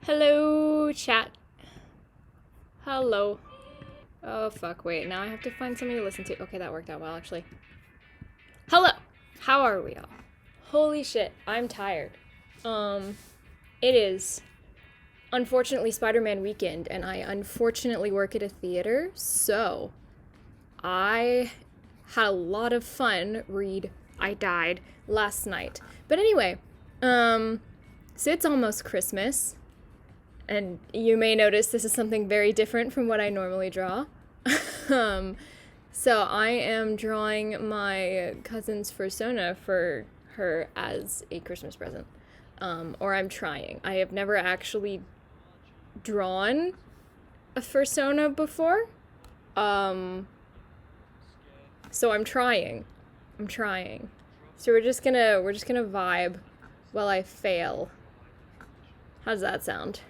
Hello, chat. Hello. Oh, fuck, wait. Now I have to find something to listen to. Okay, that worked out well, actually. Hello! How are we all? Holy shit, I'm tired. It is, unfortunately, Spider-Man weekend, and I unfortunately work at a theater, so I had a lot of fun I died last night. But anyway, so it's almost Christmas. And you may notice this is something very different from what I normally draw. So I am drawing my cousin's fursona for her as a Christmas present. Or I'm trying. I have never actually drawn a fursona before. So I'm trying. So we're just gonna vibe while I fail. How does that sound?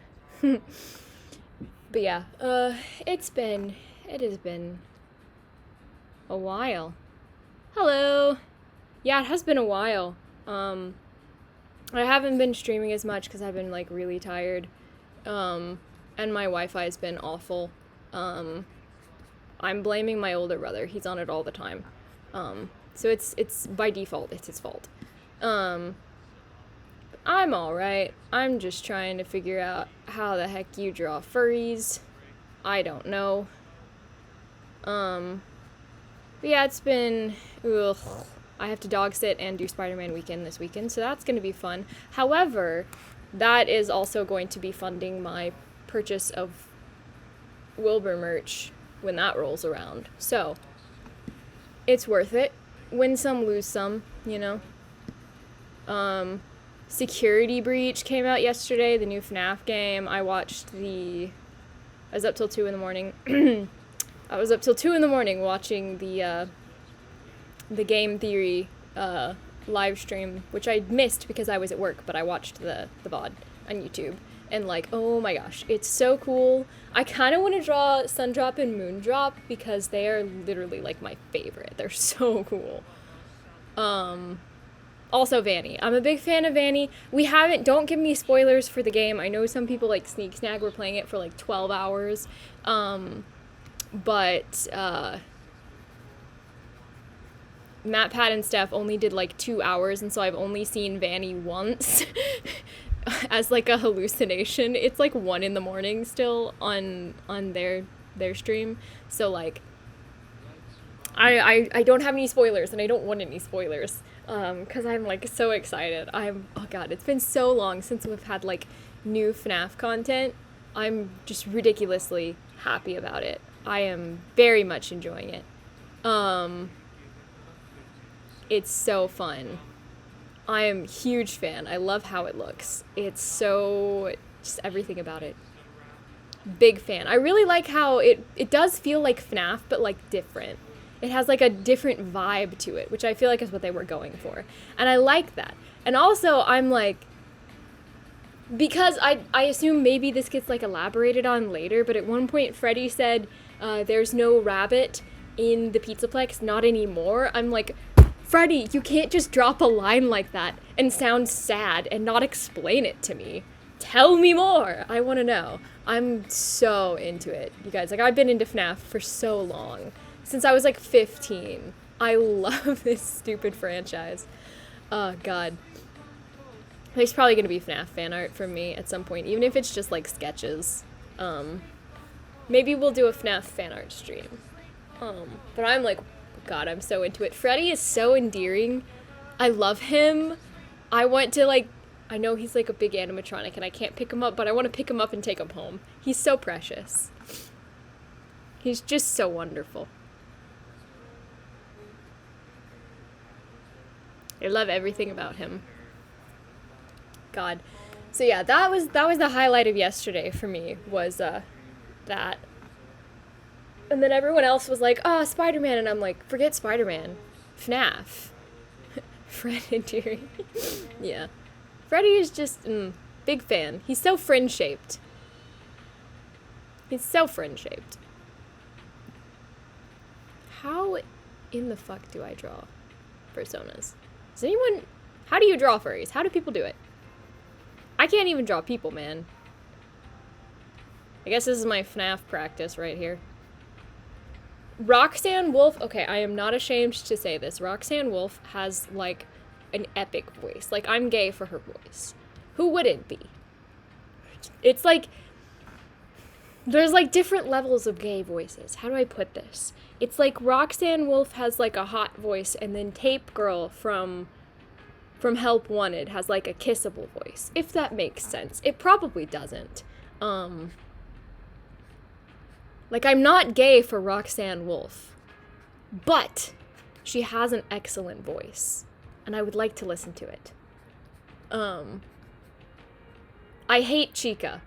But yeah, it has been a while. Hello. Yeah, it has been a while. I haven't been streaming as much because I've been like really tired. And my Wi-Fi has been awful. I'm blaming my older brother. He's on it all the time. So it's by default, it's his fault. I'm alright. I'm just trying to figure out how the heck you draw furries. I don't know. But yeah, it's been... Ugh. I have to dog sit and do Spider-Man weekend this weekend, so that's going to be fun. However, that is also going to be funding my purchase of Wilbur merch when that rolls around. So, it's worth it. Win some, lose some, you know? Security Breach came out yesterday, the new FNAF game. I was up till 2 in the morning. I was up till 2 in the morning watching the Game Theory live stream, which I missed because I was at work, but I watched the VOD on YouTube. And like, oh my gosh, it's so cool. I kind of want to draw Sundrop and Moondrop because they are literally like my favorite. They're so cool. Also Vanny. I'm a big fan of Vanny. Don't give me spoilers for the game. I know some people like Sneak Snag were playing it for like 12 hours. But Matt, Pat, and Steph only did like 2 hours, and so I've only seen Vanny once as like a hallucination. It's like 1 in the morning still on their stream. So like I don't have any spoilers, and I don't want any spoilers. Because I'm like so excited. Oh god, it's been so long since we've had like new FNAF content. I'm just ridiculously happy about it. I am very much enjoying it. It's so fun. I am a huge fan. I love how it looks. It's so, just everything about it. Big fan. I really like how it does feel like FNAF, but like different. It has like a different vibe to it, which I feel like is what they were going for. And I like that. And also I'm like, because I assume maybe this gets like elaborated on later, but at one point Freddy said there's no rabbit in the Pizzaplex, not anymore. I'm like, Freddy, you can't just drop a line like that and sound sad and not explain it to me. Tell me more. I want to know. I'm so into it, you guys. Like, I've been into FNAF for so long. Since I was like 15. I love this stupid franchise. Oh god. There's probably gonna be FNAF fan art from me at some point, even if it's just like sketches. Maybe we'll do a FNAF fan art stream. But I'm like, god, I'm so into it. Freddy is so endearing. I love him. I want to like, I know he's like a big animatronic and I can't pick him up, but I want to pick him up and take him home. He's so precious. He's just so wonderful. I love everything about him. God. So yeah, that was the highlight of yesterday for me, was that. And then everyone else was like, oh, Spider-Man, and I'm like, forget Spider-Man. FNAF. Fred and Deary. Yeah. Freddy is just, big fan. He's so friend-shaped. He's so friend-shaped. How in the fuck do I draw personas? How do you draw furries? How do people do it? I can't even draw people, man. I guess this is my FNAF practice right here. Roxanne Wolf, okay, I am not ashamed to say this. Roxanne Wolf has, like, an epic voice. Like, I'm gay for her voice. Who wouldn't be? It's like, there's, like, different levels of gay voices. How do I put this? It's like Roxanne Wolf has, like, a hot voice, and then Tape Girl from Help Wanted has, like, a kissable voice. If that makes sense. It probably doesn't. Like, I'm not gay for Roxanne Wolf, but she has an excellent voice, and I would like to listen to it. I hate Chica.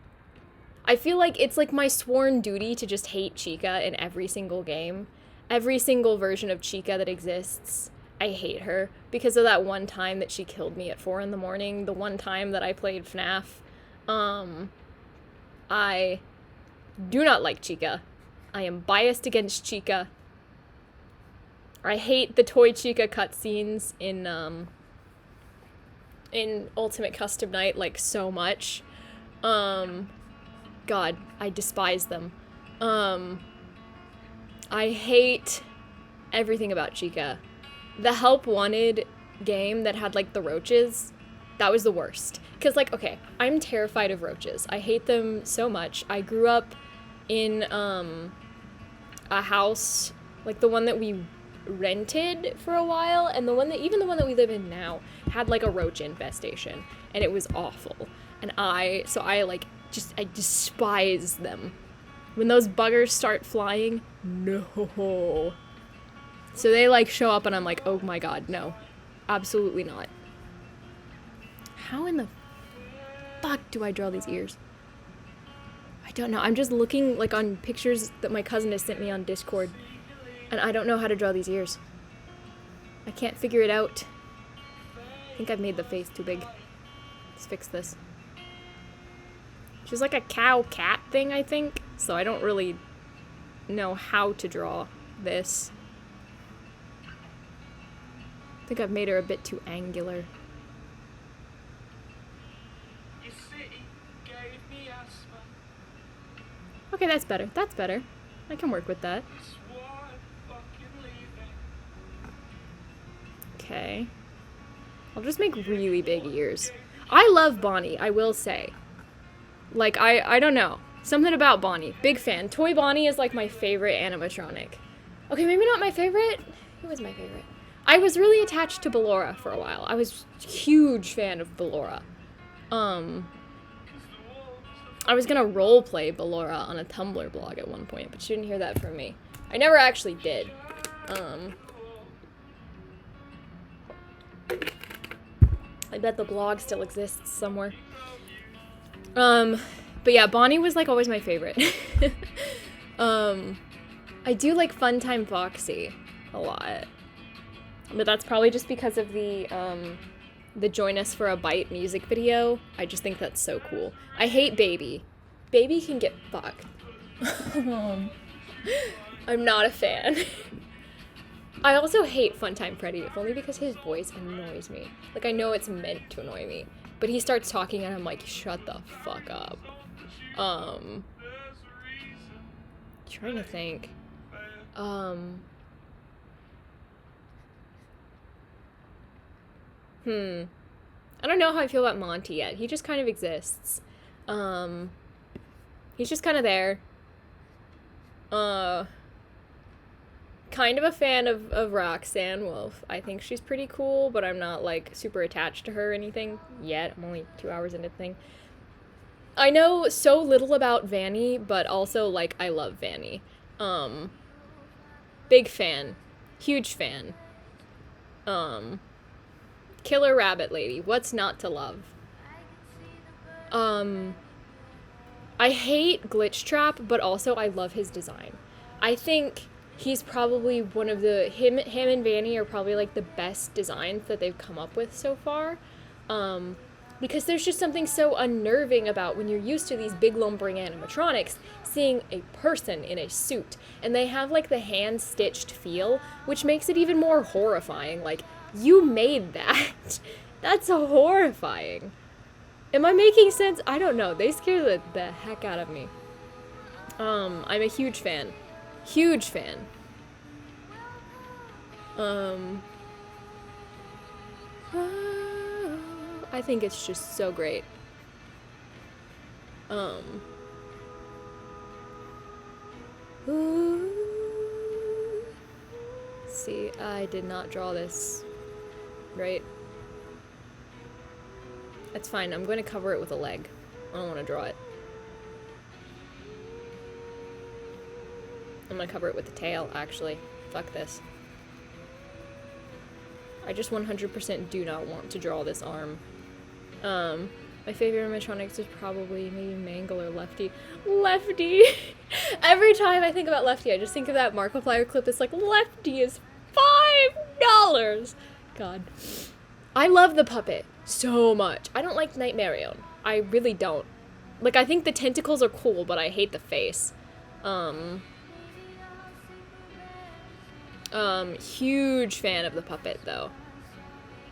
I feel like it's like my sworn duty to just hate Chica in every single game. Every single version of Chica that exists, I hate her because of that one time that she killed me at 4 in the morning, the one time that I played FNAF. I do not like Chica. I am biased against Chica. I hate the Toy Chica cutscenes in Ultimate Custom Night, like, so much. God, I despise them. I hate everything about Chica. The Help Wanted game that had, like, the roaches, that was the worst. Because, like, okay, I'm terrified of roaches. I hate them so much. I grew up in, a house, like the one that we rented for a while, and even the one that we live in now had, like, a roach infestation, and it was awful. And I despise them. When those buggers start flying, no. So they, like, show up and I'm like, oh my god, no. Absolutely not. How in the fuck do I draw these ears? I don't know. I'm just looking, like, on pictures that my cousin has sent me on Discord, and I don't know how to draw these ears. I can't figure it out. I think I've made the face too big. Let's fix this. She's like a cow-cat thing, I think, so I don't really know how to draw this. I think I've made her a bit too angular. Okay, that's better. That's better. I can work with that. Okay. I'll just make really big ears. I love Bonnie, I will say. Like, I don't know. Something about Bonnie. Big fan. Toy Bonnie is, like, my favorite animatronic. Okay, maybe not my favorite. Who was my favorite? I was really attached to Ballora for a while. I was a huge fan of Ballora. I was gonna roleplay Ballora on a Tumblr blog at one point, but you didn't hear that from me. I never actually did. I bet the blog still exists somewhere. But yeah, Bonnie was, like, always my favorite. I do like Funtime Foxy a lot. But that's probably just because of the Join Us for a Bite music video. I just think that's so cool. I hate Baby. Baby can get fucked. I'm not a fan. I also hate Funtime Freddy, if only because his voice annoys me. Like, I know it's meant to annoy me, but he starts talking and I'm like, shut the fuck up. Trying to think. I don't know how I feel about Monty yet. He just kind of exists. He's just kind of there. Kind of a fan of Roxanne Wolf. I think she's pretty cool, but I'm not, like, super attached to her or anything yet. I'm only 2 hours into the thing. I know so little about Vanny, but also, like, I love Vanny. Big fan. Huge fan. Killer Rabbit Lady. What's not to love? I hate Glitch Trap, but also I love his design. I think he's probably one of the... Him and Vanny are probably, like, the best designs that they've come up with so far. Because there's just something so unnerving about when you're used to these big lumbering animatronics, seeing a person in a suit. And they have, like, the hand-stitched feel, which makes it even more horrifying. Like, you made that. That's horrifying. Am I making sense? I don't know. They scare the heck out of me. I'm a huge fan. Huge fan. I think it's just so great. See, I did not draw this, right? That's fine, I'm going to cover it with a leg. I don't want to draw it. I'm going to cover it with the tail, actually. Fuck this. I just 100% do not want to draw this arm. My favorite animatronics is probably maybe Mangle or Lefty. Lefty! Every time I think about Lefty, I just think of that Markiplier clip. It's like, Lefty is $5! God. I love the puppet so much. I don't like Nightmarion. I really don't. Like, I think the tentacles are cool, but I hate the face. Huge fan of the puppet, though.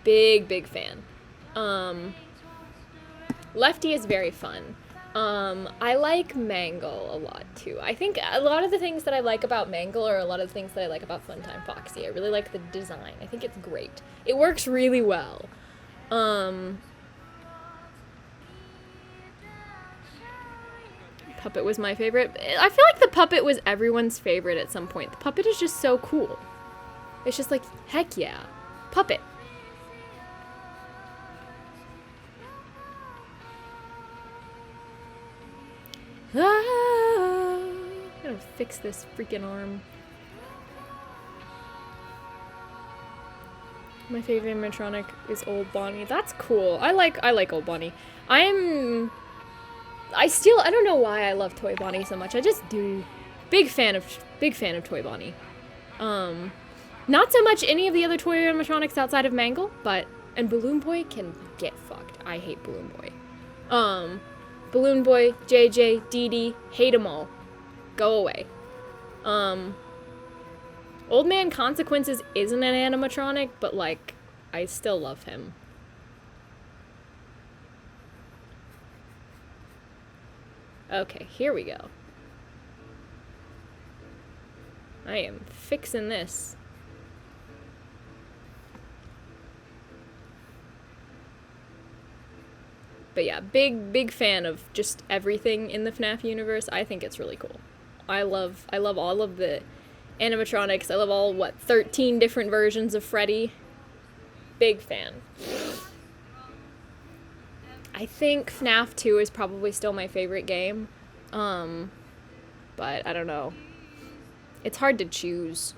Big fan. Lefty is very fun. I like Mangle a lot, too. I think a lot of the things that I like about Mangle are a lot of the things that I like about Funtime Foxy. I really like the design. I think it's great. It works really well. Puppet was my favorite. I feel like the puppet was everyone's favorite at some point. The puppet is just so cool. It's just like, heck yeah. Puppet. I gotta fix this freaking arm. My favorite animatronic is Old Bonnie. That's cool. I like Old Bonnie. I don't know why I love Toy Bonnie so much. I just do. Big fan of Toy Bonnie. Not so much any of the other toy animatronics outside of Mangle, and Balloon Boy can get fucked. I hate Balloon Boy. Balloon Boy, JJ, Dee Dee, hate them all. Go away. Old Man Consequences isn't an animatronic, but, like, I still love him. Okay, here we go. I am fixing this. But yeah, big fan of just everything in the FNAF universe. I think it's really cool. I love all of the animatronics. I love all, 13 different versions of Freddy. Big fan. I think FNAF 2 is probably still my favorite game. But I don't know. It's hard to choose.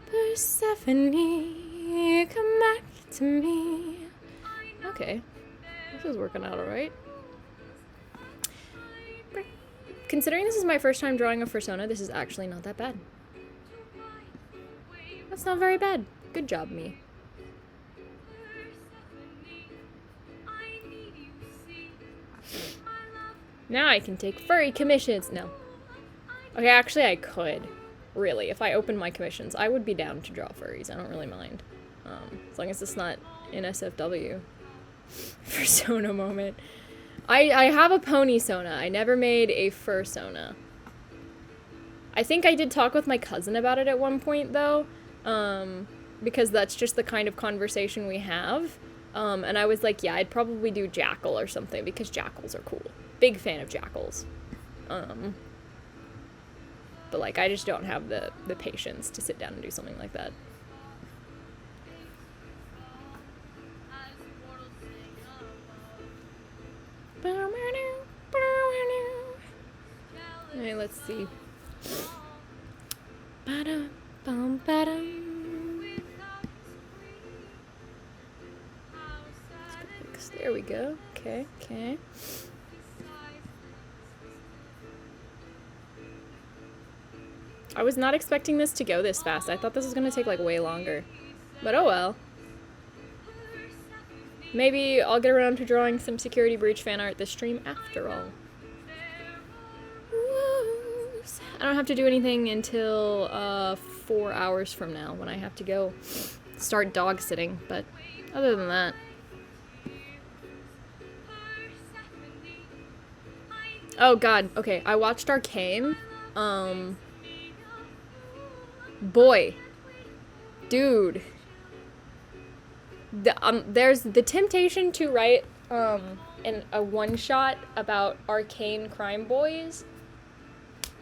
Persephone, come back to me. Okay, this is working out alright. Considering this is my first time drawing a fursona, this is actually not that bad. That's not very bad. Good job, me. Now I can take furry commissions. No. Okay, actually I could. Really, if I opened my commissions, I would be down to draw furries. I don't really mind. As long as it's not in SFW. Fursona moment. I have a pony sona. I never made a fursona. I think I did talk with my cousin about it at one point, though. Because that's just the kind of conversation we have. And I was like, yeah, I'd probably do Jackal or something, because jackals are cool. Big fan of jackals. But, like, I just don't have the patience to sit down and do something like that. Alright, let's see. There we go. Okay. I was not expecting this to go this fast. I thought this was gonna take, like, way longer. But oh well. Maybe I'll get around to drawing some Security Breach fan art this stream after all. I don't have to do anything until 4 hours from now when I have to go start dog sitting, but other than that. Oh god, okay, I watched Arcane. Boy. Dude. There's the temptation to write in a one-shot about arcane crime boys.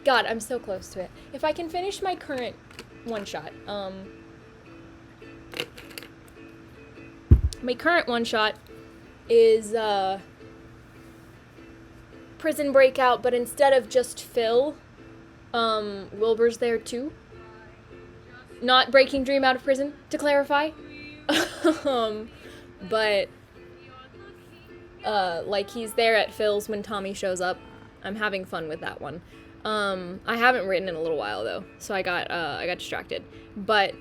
God, I'm so close to it. If I can finish my current one-shot, my current one-shot is Prison Breakout, but instead of just Phil, Wilbur's there too. Not Breaking Dream out of prison, to clarify. But like he's there at Phil's when Tommy shows up. I'm having fun with that one. I haven't written in a little while though, so I got distracted. But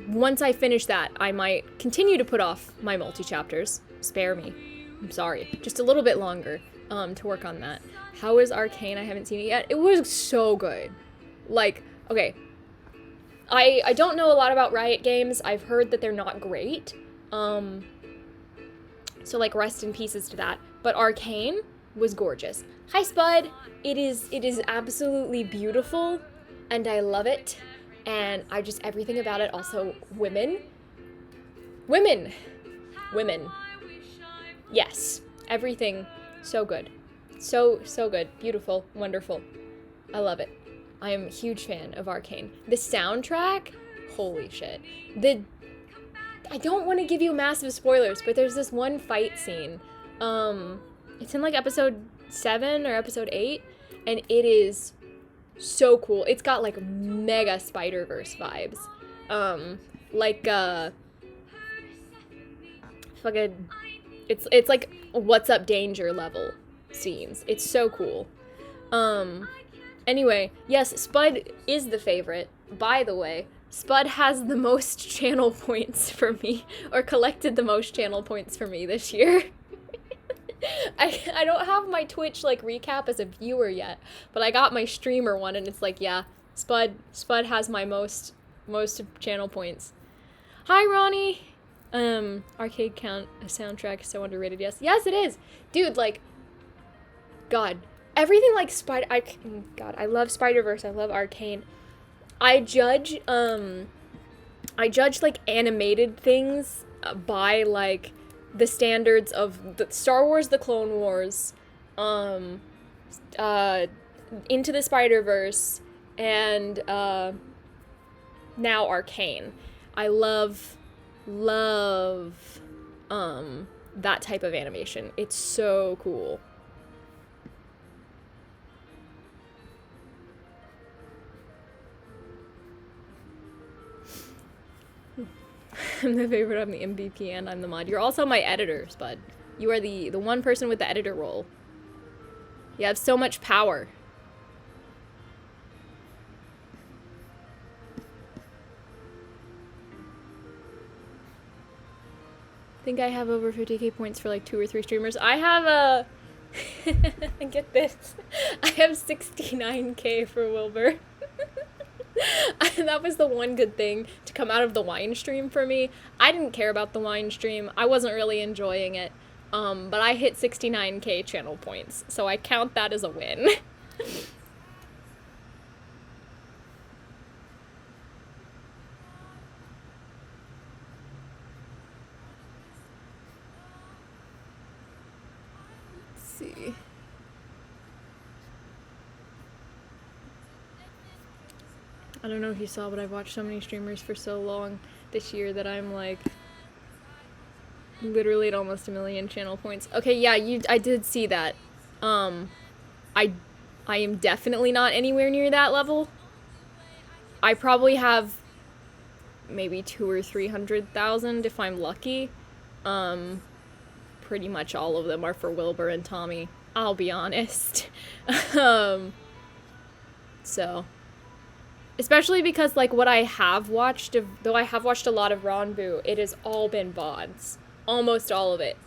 once I finish that, I might continue to put off my multi-chapters. Spare me. I'm sorry. Just a little bit longer to work on that. How is Arcane? I haven't seen it yet. It was so good. Like, okay. I don't know a lot about Riot Games. I've heard that they're not great. So like rest in pieces to that. But Arcane was gorgeous. Hi Spud! It is absolutely beautiful and I love it. And I just, everything about it. Also, women. Yes. Everything. So good. So good. Beautiful. Wonderful. I love it. I am a huge fan of Arcane. The soundtrack? Holy shit. I don't want to give you massive spoilers, but there's this one fight scene. It's in like episode 7 or episode 8, and it is so cool. It's got like mega Spider-Verse vibes. Fucking, it's like What's Up Danger level scenes. It's so cool. Anyway, yes, Spud is the favorite. By the way, Spud has the most channel points for me, or collected the most channel points for me this year. I don't have my Twitch, like, recap as a viewer yet, but I got my streamer one, and it's like, yeah, Spud has my most channel points. Hi, Ronnie! Arcade Count soundtrack is so underrated, yes. Yes, it is! Dude, like, God. Everything like I love Spider-Verse, I love Arcane. I judge like animated things by like the standards of the Star Wars, the Clone Wars, Into the Spider-Verse, and now Arcane. I love that type of animation. It's so cool. I'm the favorite, I'm the MVP, and I'm the mod. You're also my editor, Spud. You are the one person with the editor role. You have so much power. I think I have over 50k points for like 2 or 3 streamers. I have get this. I have 69k for Wilbur. That was the one good thing to come out of the wine stream for me. I didn't care about the wine stream. I wasn't really enjoying it. But I hit 69k channel points, so I count that as a win. Let's see. I don't know if you saw, but I've watched so many streamers for so long this year that I'm like literally at almost 1 million channel points. Okay, yeah, I did see that. I am definitely not anywhere near that level. I probably have maybe 200,000 or 300,000 if I'm lucky. Pretty much all of them are for Wilbur and Tommy, I'll be honest. So, especially because like what I have watched, though I have watched a lot of Ronbu, it has all been VODs. almost all of it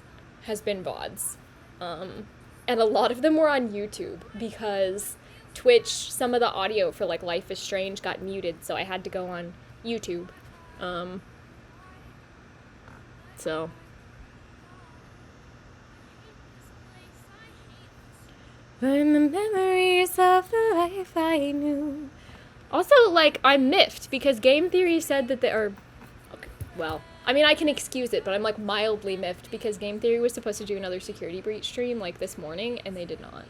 has been VODs. And a lot of them were on YouTube because Twitch, some of the audio for like Life is Strange got muted, so I had to go on YouTube. So when the memories of the life I knew. Also, like, I'm miffed because Game Theory said that okay, well, I mean, I can excuse it, but I'm like mildly miffed because Game Theory was supposed to do another Security Breach stream like this morning, and they did not.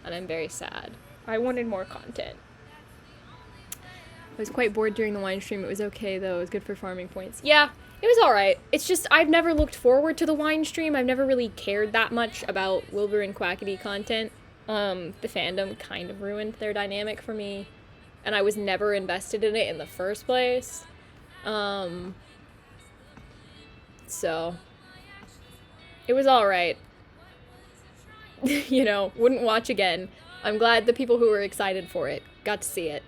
And I'm very sad. I wanted more content. I was quite bored during the wine stream. It was okay, though. It was good for farming points. Yeah, it was alright. It's just, I've never looked forward to the wine stream. I've never really cared that much about Wilbur and Quackity content. The fandom kind of ruined their dynamic for me, and I was never invested in it in the first place. So, it was alright. You know, wouldn't watch again. I'm glad the people who were excited for it got to see it.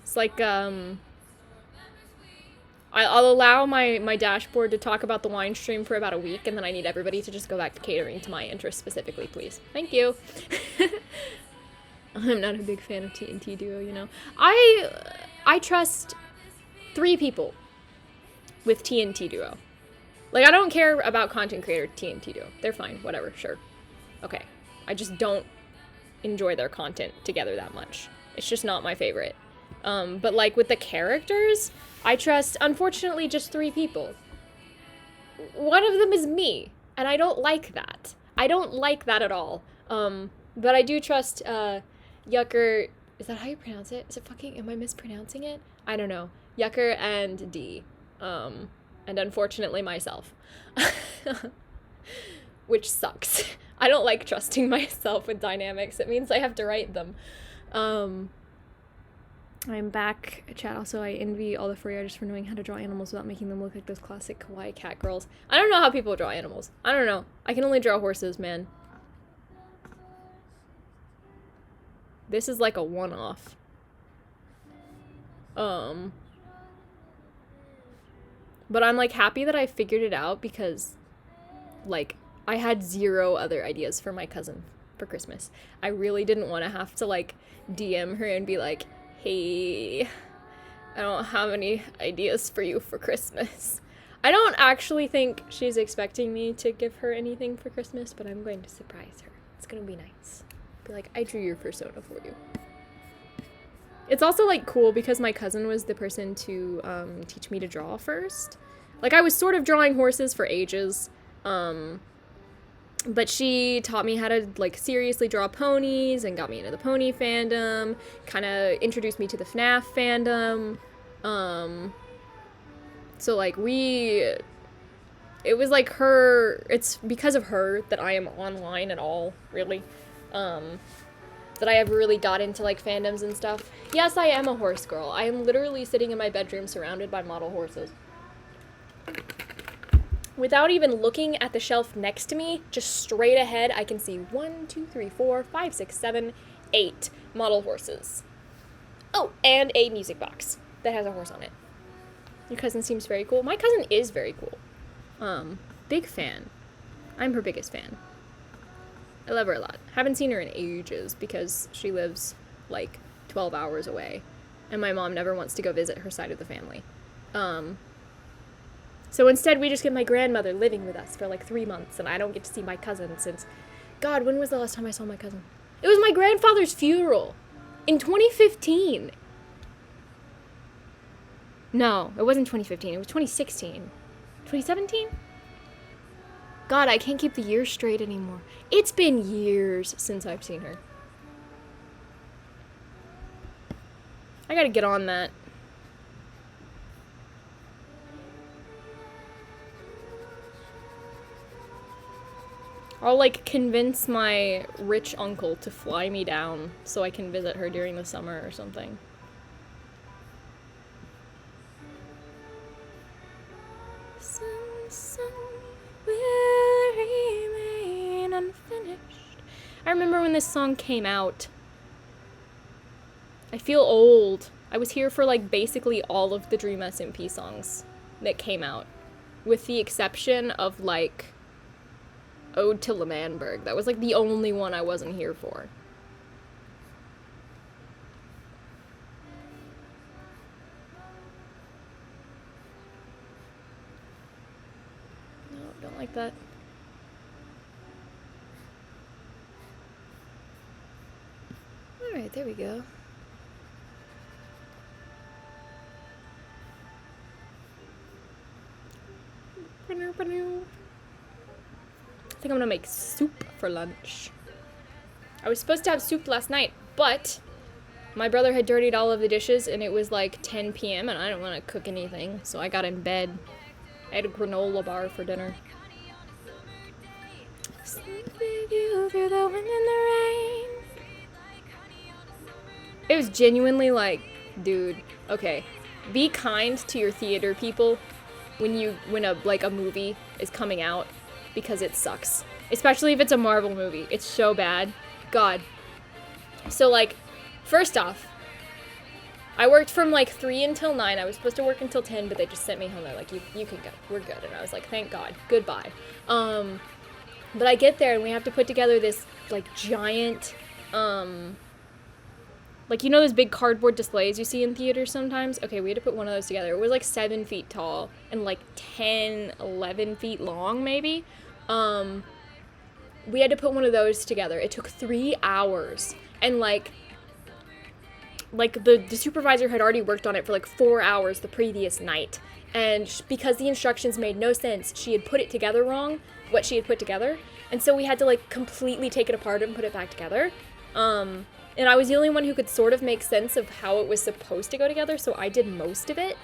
It's like, I'll allow my dashboard to talk about the wine stream for about a week, and then I need everybody to just go back to catering to my interests specifically, please. Thank you. I'm not a big fan of TNT Duo, you know. I trust 3 people with TNT Duo. Like, I don't care about content creator TNT Duo. They're fine, whatever, sure. Okay. I just don't enjoy their content together that much. It's just not my favorite. But like with the characters, I trust, unfortunately, just 3 people. One of them is me, and I don't like that. I don't like that at all. But I do trust, Yucker, is that how you pronounce it? Is it fucking, am I mispronouncing it? I don't know. Yucker and D. And unfortunately myself. Which sucks. I don't like trusting myself with dynamics. It means I have to write them. I'm back, chat. Also, I envy all the furry artists for knowing how to draw animals without making them look like those classic kawaii cat girls. I don't know how people draw animals. I don't know. I can only draw horses, man. This is like a one-off. But I'm like happy that I figured it out because, like, I had 0 other ideas for my cousin for Christmas. I really didn't want to have to, like, DM her and be like, hey, I don't have any ideas for you for Christmas. I don't actually think she's expecting me to give her anything for Christmas, but I'm going to surprise her. It's gonna be nice. Be like, I drew your fursona for you. It's also, like, cool because my cousin was the person to teach me to draw first. Like, I was sort of drawing horses for ages, but she taught me how to, like, seriously draw ponies and got me into the pony fandom, kind of introduced me to the FNAF fandom. So, like, it was, like, it's because of her that I am online at all, really. That I ever really got into, like, fandoms and stuff. Yes, I am a horse girl. I am literally sitting in my bedroom surrounded by model horses. Without even looking at the shelf next to me, just straight ahead, I can see 1, 2, 3, 4, 5, 6, 7, 8 model horses. Oh, and a music box that has a horse on it. Your cousin seems very cool. My cousin is very cool. Big fan. I'm her biggest fan. I love her a lot. Haven't seen her in ages because she lives, like, 12 hours away. And my mom never wants to go visit her side of the family. So instead, we just get my grandmother living with us for, like, 3 months, and I don't get to see my cousin since... God, when was the last time I saw my cousin? It was my grandfather's funeral! In 2015! No, it wasn't 2015. It was 2016. 2017? God, I can't keep the years straight anymore. It's been years since I've seen her. I gotta get on that. I'll, like, convince my rich uncle to fly me down so I can visit her during the summer or something. Some will remain unfinished. I remember when this song came out. I feel old. I was here for, like, basically all of the Dream SMP songs. that came out, with the exception of, like, Ode to L'Manberg. That was, like, the only one I wasn't here for. No, don't like that. Alright, there we go. I think I'm gonna make soup for lunch. I was supposed to have soup last night, but my brother had dirtied all of the dishes and it was like 10 p.m. and I didn't want to cook anything, so I got in bed. I had a granola bar for dinner. It was genuinely like, dude, okay, be kind to your theater people when a movie is coming out, because it sucks. Especially if it's a Marvel movie. It's so bad. God. So, like, first off, I worked from, like, 3 until 9. I was supposed to work until 10, but they just sent me home. They're like, you can go. We're good. And I was like, thank God. Goodbye. But I get there, and we have to put together this, like, giant, like, you know those big cardboard displays you see in theaters sometimes? Okay, we had to put one of those together. It was, like, 7 feet tall and, like, 10, 11 feet long, maybe. We had to put one of those together. It took 3 hours. And, like the supervisor had already worked on it for, like, 4 hours the previous night. And because the instructions made no sense, she had put it together wrong, what she had put together. And so we had to, like, completely take it apart and put it back together. And I was the only one who could sort of make sense of how it was supposed to go together, so I did most of it.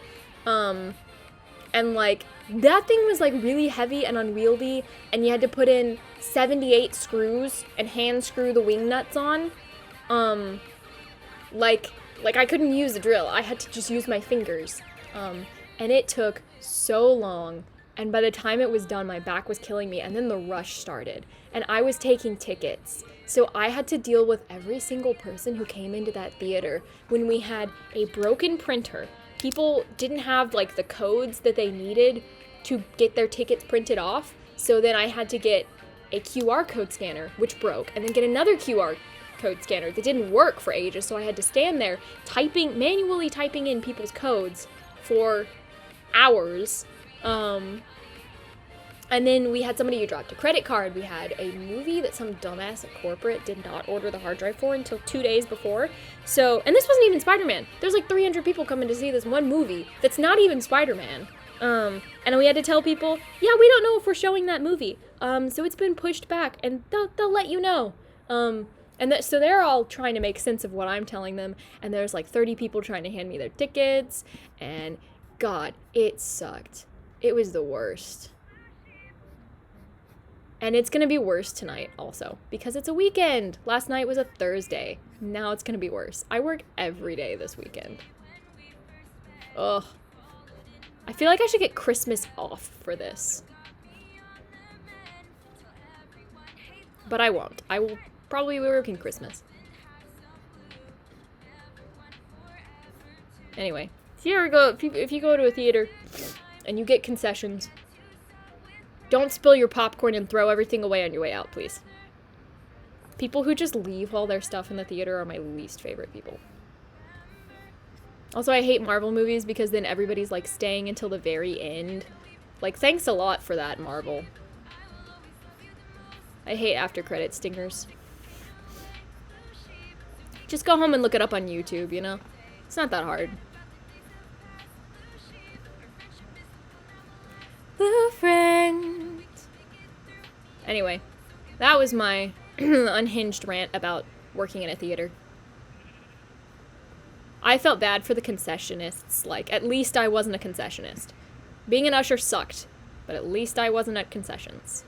And, like, that thing was, like, really heavy and unwieldy, and you had to put in 78 screws and hand screw the wing nuts on. Like I couldn't use a drill. I had to just use my fingers. And it took so long, and by the time it was done, my back was killing me, and then the rush started. And I was taking tickets. So I had to deal with every single person who came into that theater when we had a broken printer. People didn't have, like, the codes that they needed to get their tickets printed off. So then I had to get a QR code scanner, which broke, and then get another QR code scanner that didn't work for ages. So I had to stand there manually typing in people's codes for hours. And then we had somebody who dropped a credit card. We had a movie that some dumbass at corporate did not order the hard drive for until 2 days before. So, and this wasn't even Spider-Man. There's like 300 people coming to see this one movie that's not even Spider-Man. And we had to tell people, yeah, we don't know if we're showing that movie. So it's been pushed back, and they'll let you know. So they're all trying to make sense of what I'm telling them. And there's like 30 people trying to hand me their tickets. And God, it sucked. It was the worst. And it's going to be worse tonight also, because it's a weekend. Last night was a Thursday. Now it's going to be worse. I work every day this weekend. Ugh. I feel like I should get Christmas off for this. But I won't. I will probably be working Christmas. Anyway, if you go to a theater and you get concessions, don't spill your popcorn and throw everything away on your way out, please. People who just leave all their stuff in the theater are my least favorite people. Also, I hate Marvel movies because then everybody's, like, staying until the very end. Like, thanks a lot for that, Marvel. I hate after-credit stingers. Just go home and look it up on YouTube, you know? It's not that hard. The friend. Anyway, that was my unhinged rant about working in a theater. I felt bad for the concessionists. Like, at least I wasn't a concessionist. Being an usher sucked, but at least I wasn't at concessions.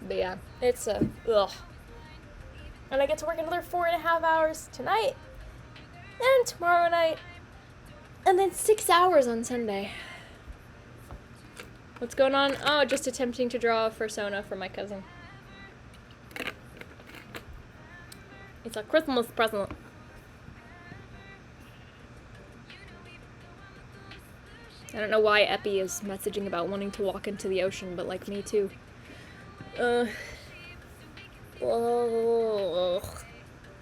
But yeah, it's ugh. And I get to work another 4.5 hours tonight, and tomorrow night, and then 6 hours on Sunday. What's going on? Oh, just attempting to draw a fursona for my cousin. It's a Christmas present. I don't know why Epi is messaging about wanting to walk into the ocean, but like me too. Oh.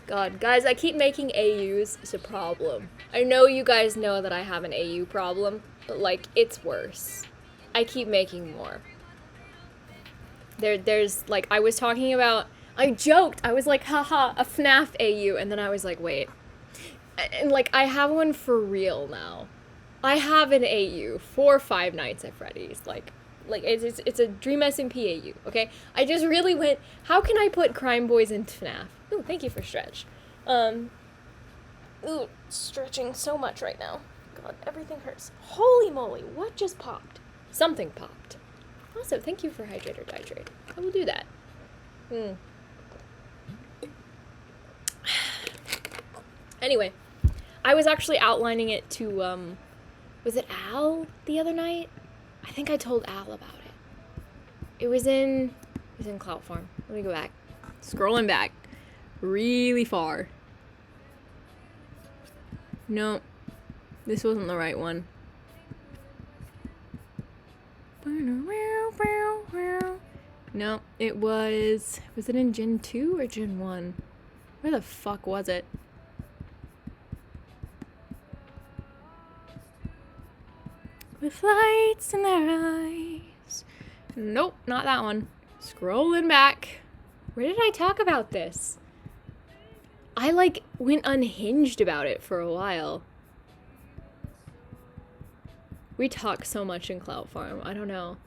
God, guys, I keep making AUs. It's a problem. I know you guys know that I have an AU problem, but like, it's worse. I keep making more. There's like, I was talking about, I joked, I was like, haha, a FNAF AU, and then I was like, wait. And like, I have one for real now. I have an AU for Five Nights at Freddy's. Like it's a Dream SMP AU, okay? I just really went, how can I put Crime Boys into FNAF? Ooh, thank you for stretch. Ooh, stretching so much right now. God, everything hurts. Holy moly, what just popped? Something popped. Also, thank you for Hydrate or Dihydrate. I will do that. Anyway, I was actually outlining it to, was it Al the other night? I think I told Al about it. It was in Clout Farm. Let me go back. Scrolling back. Really far. No. This wasn't the right one. No, it was it in Gen 2 or Gen 1? Where the fuck was it? With lights in their eyes. Nope, not that one. Scrolling back. Where did I talk about this? I like went unhinged about it for a while. We talk so much in Clout Farm. I don't know.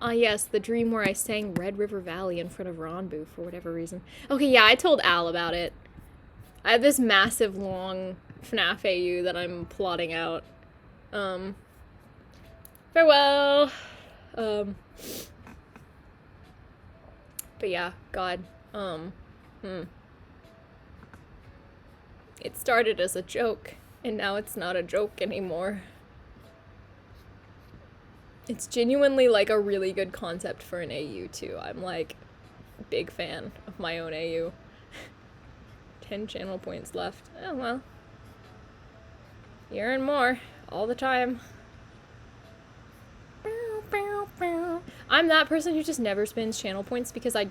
Ah, yes, the dream where I sang Red River Valley in front of Ronbu for whatever reason. Okay, yeah, I told Al about it. I have this massive, long FNAF AU that I'm plotting out. Farewell! But yeah, God. It started as a joke, and now it's not a joke anymore. It's genuinely like a really good concept for an AU too. I'm like a big fan of my own AU. 10 channel points left. Oh well. You earn more all the time. I'm that person who just never spends channel points because I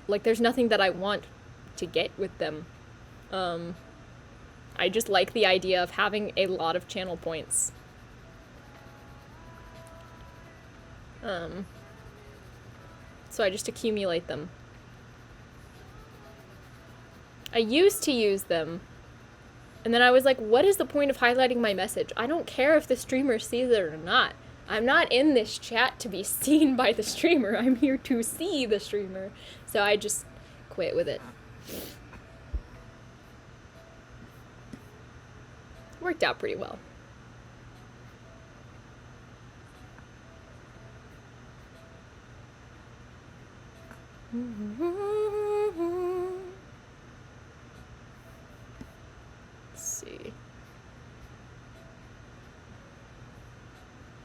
like there's nothing that I want to get with them. I just like the idea of having a lot of channel points. So I just accumulate them. I used to use them, and then I was like, what is the point of highlighting my message? I don't care if the streamer sees it or not. I'm not in this chat to be seen by the streamer. I'm here to see the streamer. So I just quit with it. Worked out pretty well. Let's see.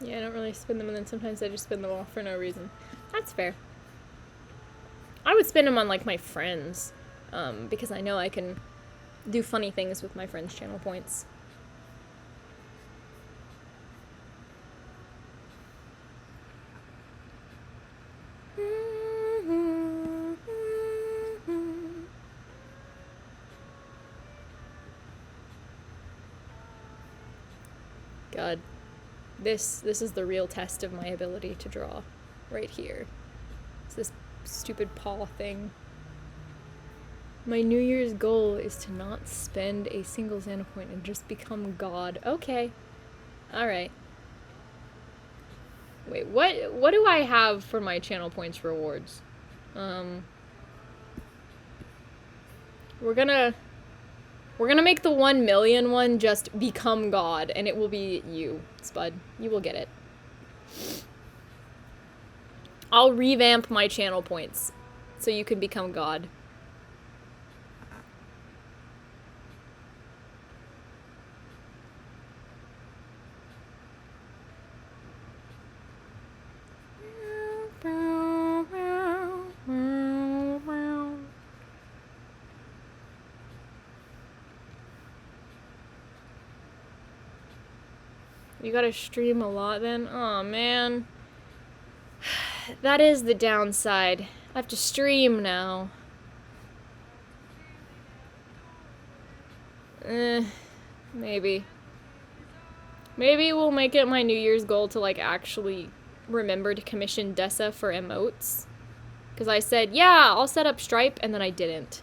Yeah, I don't really spin them, and then sometimes I just spin them off for no reason. That's fair. I would spin them on, like, my friends, because I know I can do funny things with my friends' channel points. God, this is the real test of my ability to draw, right here. It's this stupid paw thing. My New Year's goal is to not spend a single Xana point and just become God. Okay. Alright. Wait, what do I have for my channel points rewards? We're gonna make the 1 million one just become God, and it will be you, Spud. You will get it. I'll revamp my channel points so you can become God. You gotta stream a lot then? Oh man. That is the downside. I have to stream now. Maybe. Maybe we'll make it my New Year's goal to like actually remember to commission Dessa for emotes. Because I said, yeah, I'll set up Stripe, and then I didn't.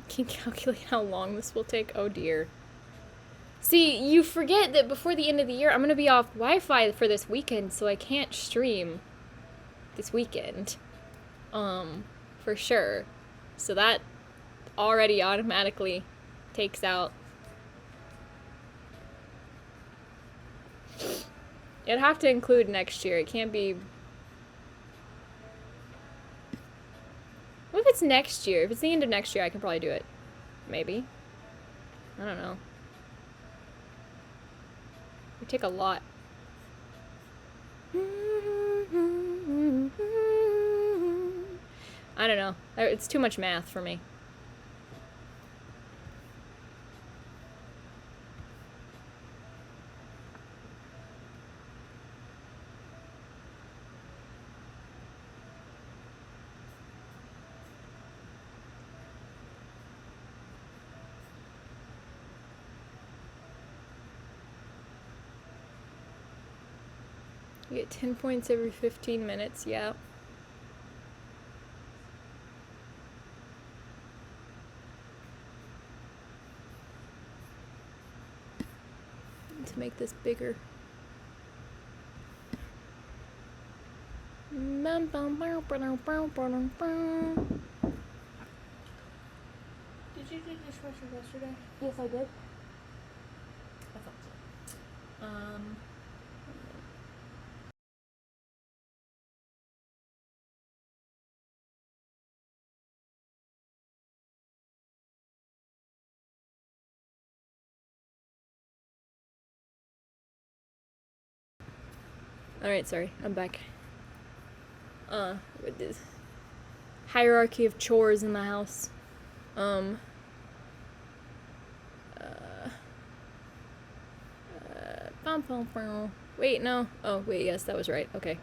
Can you calculate how long this will take? Oh dear. See, you forget that before the end of the year, I'm going to be off Wi-Fi for this weekend, so I can't stream this weekend. For sure. So that already automatically takes out. It'd have to include next year. It can't be... What if it's next year? If it's the end of next year, I can probably do it. Maybe. I don't know. It would take a lot. I don't know. It's too much math for me. You get 10 points every 15 minutes, yeah. To make this bigger. Did you do dishwasher yesterday? Yes, I did. I thought so. Alright, sorry, I'm back. With this hierarchy of chores in the house. Wait, no. Oh, wait, yes, that was right. Okay.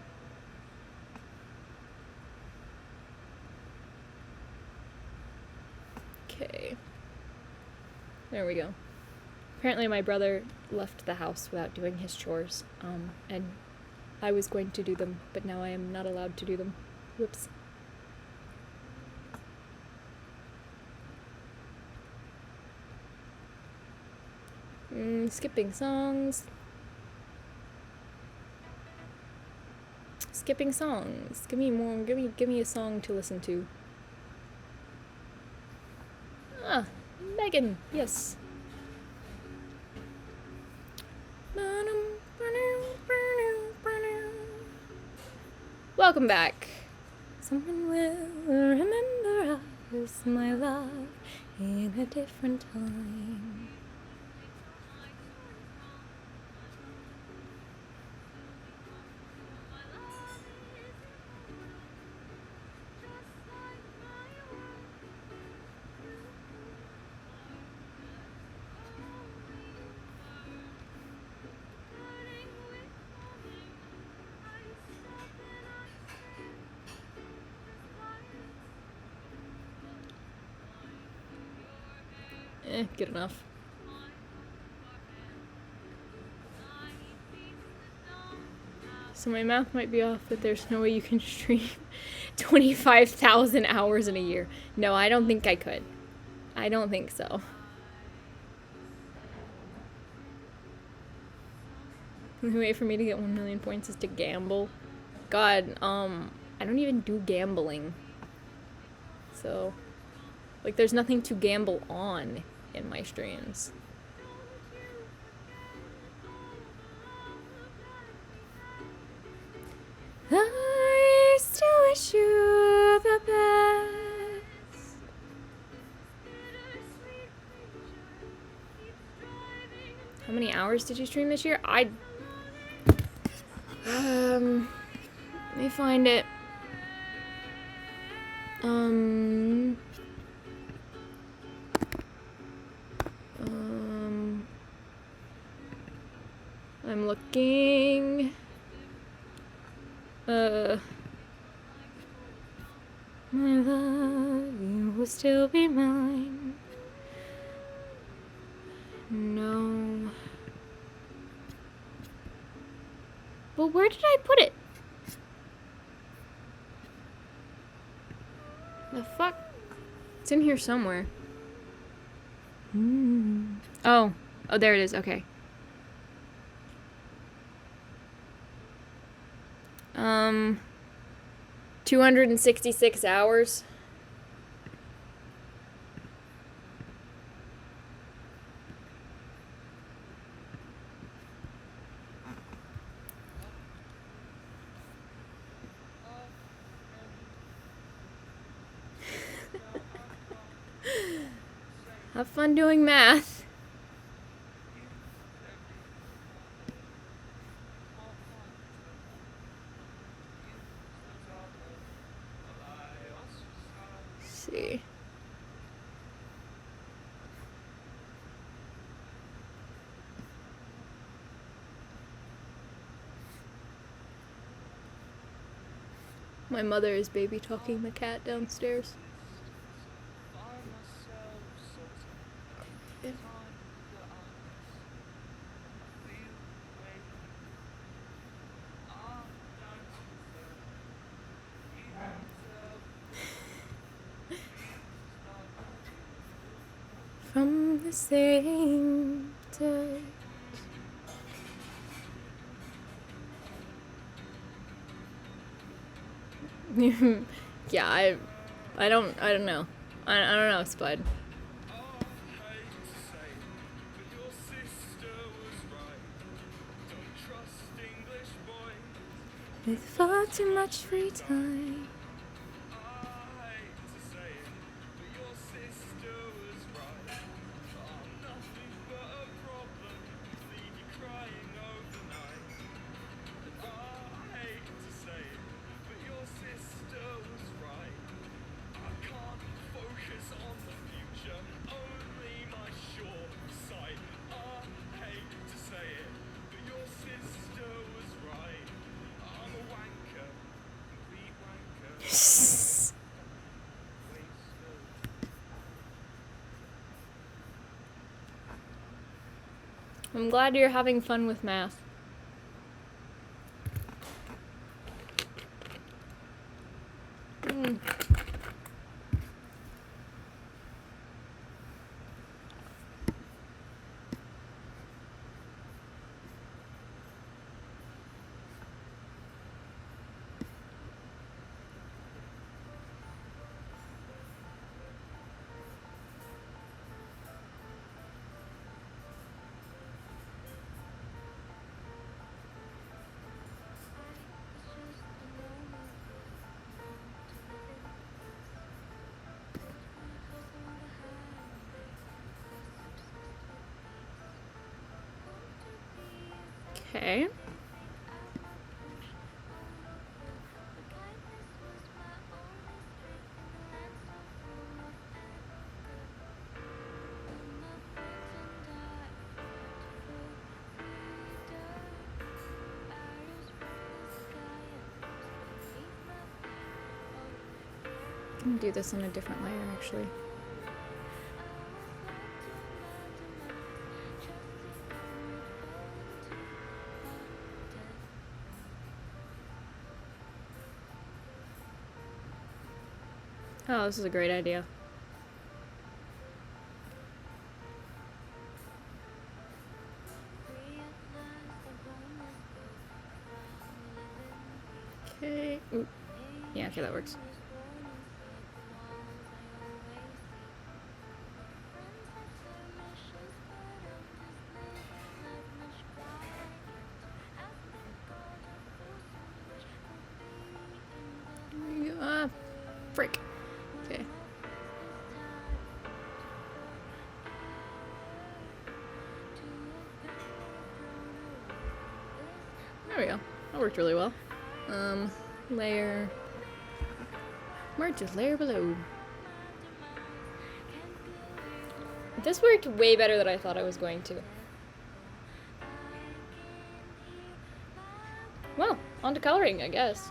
Okay. There we go. Apparently my brother left the house without doing his chores, and I was going to do them, but now I am not allowed to do them. Whoops. Skipping songs. Skipping songs. Give me more. Give me a song to listen to. Ah, Megan. Yes. Welcome back. Someone will remember us, my love, in a different time. Good enough. So my math might be off, but there's no way you can stream 25,000 hours in a year. No, I don't think I could. I don't think so. The only way for me to get 1 million points is to gamble. God, I don't even do gambling. So, like, there's nothing to gamble on in my streams. I still wish you the best. How many hours did you stream this year? Let me find it. I'm looking. My love, you will still be mine. No. But where did I put it? The fuck? It's in here somewhere. Oh. Oh, there it is. Okay. 266 hours. Have fun doing math. Let's see. My mother is baby talking the cat downstairs. From the same day. Yeah, I don't know. I don't know, Spud. With far too much free time. I'm glad you're having fun with math. Okay. I'm gonna do this on a different layer, actually. Oh, this is a great idea. Okay. Ooh. Yeah, okay, that works. Ah, frick. Okay. There we go. That worked really well. Layer. Merge with layer below. This worked way better than I thought I was going to. Well, on to coloring, I guess.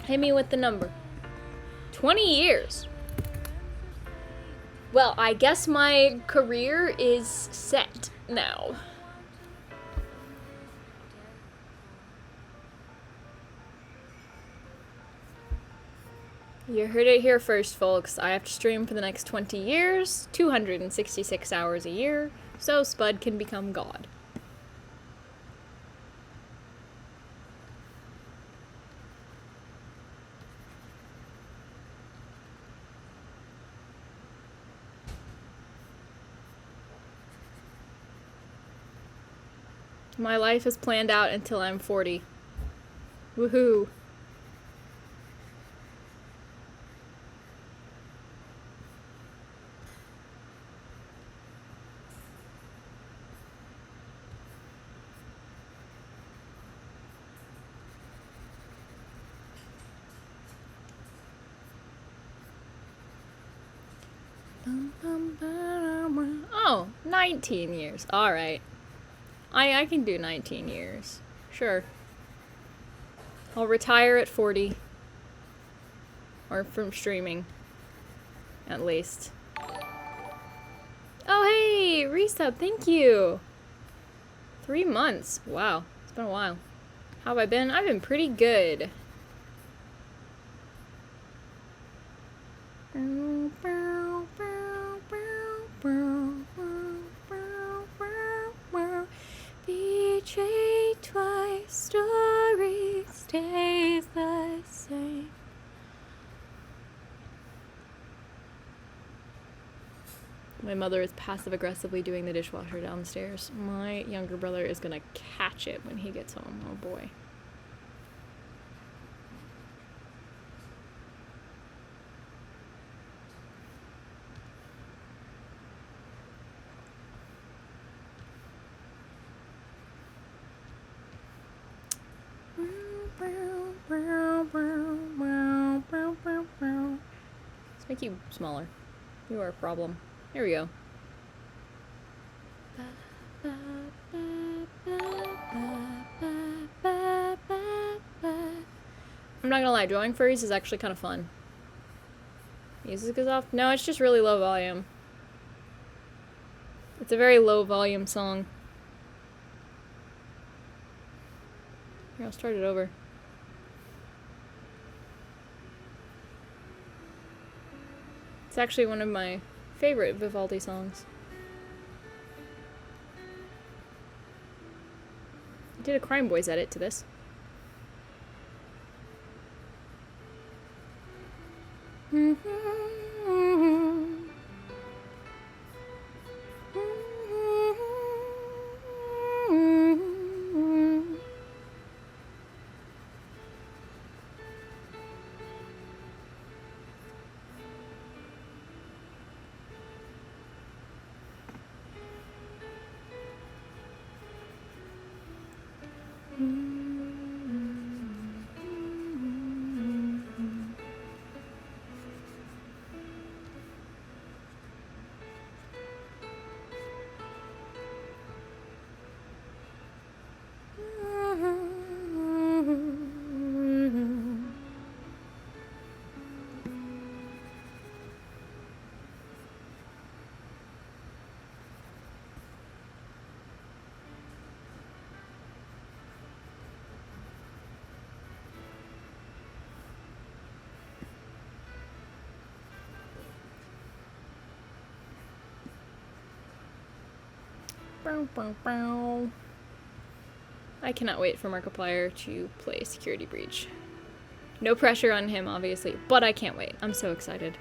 Hit me with the number. 20 years. Well, I guess my career is set now. You heard it here first, folks. I have to stream for the next 20 years, 266 hours a year, so Spud can become God. My life is planned out until I'm 40. Woohoo. Oh, 19 years. All right. I can do 19 years. Sure. I'll retire at 40. Or from streaming. At least. Oh, hey! Resub, thank you! 3 months. Wow. It's been a while. How have I been? I've been pretty good. Betrayed twice, story stays the same. My mother is passive-aggressively doing the dishwasher downstairs. My younger brother is gonna catch it when he gets home. Oh boy. Let's make you smaller. You are a problem. There we go. I'm not gonna lie, drawing furries is actually kind of fun. Music is off? No, it's just really low volume. It's a very low volume song. Here, I'll start it over. It's actually one of my favorite Vivaldi songs. I did a Crime Boys edit to this. I cannot wait for Markiplier to play Security Breach. No pressure on him, obviously, but I can't wait. I'm so excited.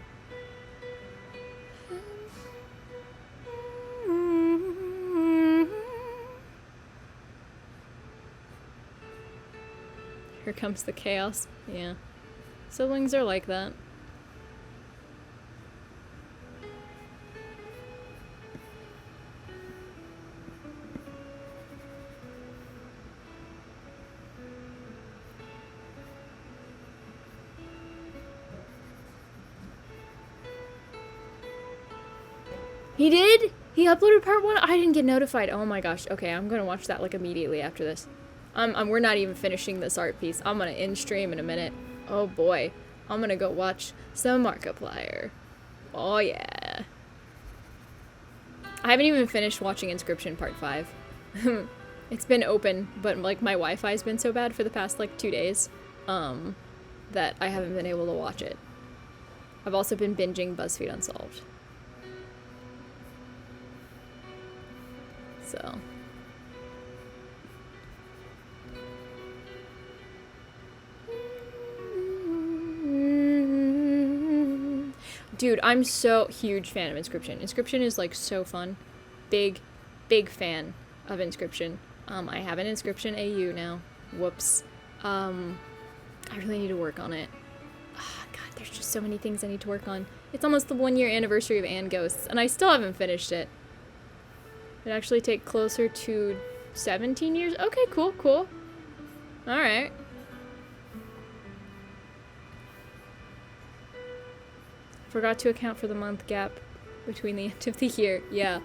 Here comes the chaos. Yeah. Siblings are like that. He did? He uploaded part 1? I didn't get notified. Oh my gosh. Okay, I'm gonna watch that like immediately after this. We're not even finishing this art piece. I'm gonna end stream in a minute. Oh boy. I'm gonna go watch some Markiplier. Oh yeah. I haven't even finished watching Inscription Part 5. It's been open, but like my Wi-Fi's been so bad for the past like 2 days, that I haven't been able to watch it. I've also been binging BuzzFeed Unsolved. So. Dude, I'm so huge fan of Inscription. Inscription is like so fun. Big fan of Inscription. I have an Inscription AU now. Whoops. I really need to work on it. Oh, God, there's just so many things I need to work on. It's almost the 1-year anniversary of And Ghosts, and I still haven't finished it. It'd actually take closer to 17 years. Okay, cool. Alright. Forgot to account for the month gap between the end of the year. Yeah.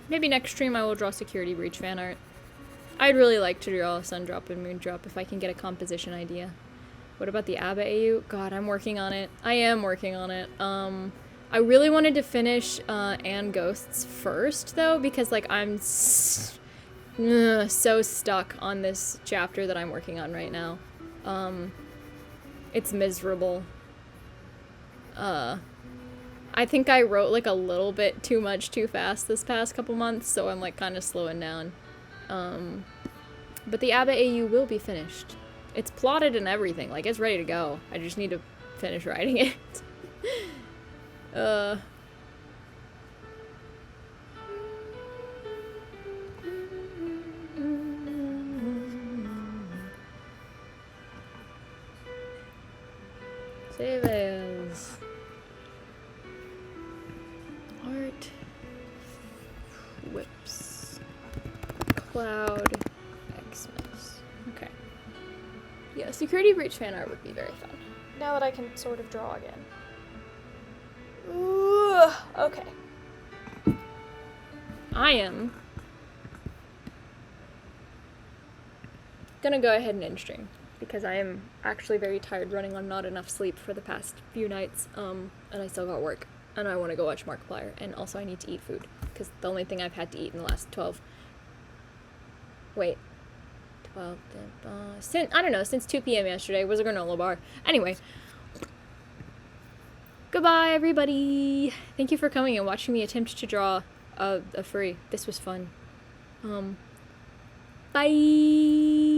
Maybe next stream I will draw Security Breach fan art. I'd really like to draw Sundrop and Moondrop if I can get a composition idea. What about the ABBA AU? God, I'm working on it. I am working on it. I really wanted to finish And Ghosts first, though, because, like, I'm so stuck on this chapter that I'm working on right now. It's miserable. I think I wrote, like, a little bit too much too fast this past couple months, so I'm, like, kind of slowing down. But the ABBA AU will be finished. It's plotted and everything. Like, it's ready to go. I just need to finish writing it. Save as art whips cloud Xmas. Okay. Yeah, Security Breach fan art would be very fun. Now that I can sort of draw again. Ooh, okay. I am gonna go ahead and end stream because I am actually very tired running on not enough sleep for the past few nights, and I still got work, and I want to go watch Markiplier, and also I need to eat food because the only thing I've had to eat in the last 12 since, I don't know, since 2 p.m. yesterday was a granola bar. Anyway, goodbye everybody. Thank you for coming and watching me attempt to draw a furry. This was fun. Bye.